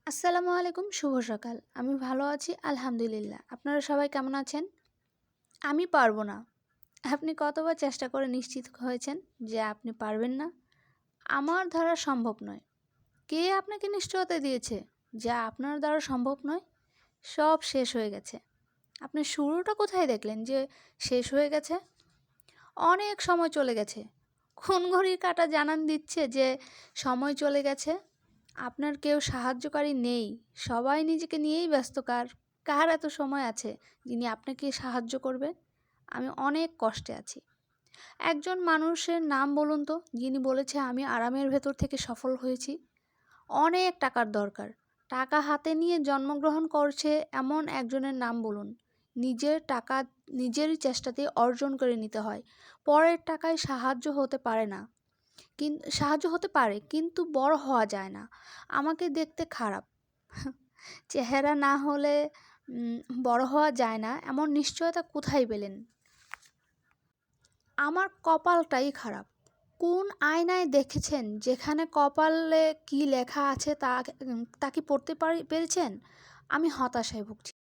আসসালামু আলাইকুম, শুভ সকাল। আমি ভালো আছি আলহামদুলিল্লাহ। আপনারা সবাই কেমন আছেন? আমি পারব না। আপনি কতবার চেষ্টা করে নিশ্চিত হয়েছেন যে আপনি পারবেন না? আমার দ্বারা সম্ভব নয়। কে আপনাকে নিশ্চয়তা দিয়েছে যে আপনার দ্বারা সম্ভব নয়? সব শেষ হয়ে গেছে। আপনি শুরুটা কোথায় দেখলেন যে শেষ হয়ে গেছে? অনেক সময় চলে গেছে। কোন ঘড়ির কাঁটা জানান দিচ্ছে যে সময় চলে গেছে? আপনার কেউ সাহায্যকারী নেই। সবাই নিজেকে নিয়েই ব্যস্ত। কার এত সময় আছে যিনি আপনাকে সাহায্য করবে? আমি অনেক কষ্টে আছি। একজন মানুষের নাম বলুন তো যিনি বলেছে আমি আরামের ভেতর থেকে সফল হয়েছি। অনেক টাকার দরকার। টাকা হাতে নিয়ে জন্মগ্রহণ করছে এমন একজনের নাম বলুন। নিজের টাকা নিজেরই চেষ্টাতে অর্জন করে নিতে হয়। পরের টাকায় সাহায্য হতে পারে না। সাহায্য হতে পারে কিন্তু বড় হওয়া যায় না। আমাকে দেখতে খারাপ। চেহারা না হলে বড় হওয়া যায় না এমন নিশ্চয়তা কোথায় পেলেন? আমার কপালটাই খারাপ। কোন আয়নায় দেখেছেন যেখানে কপালে কি লেখা আছে তা কি পড়তে পেরেছেন? আমি হতাশায় ভুগছি।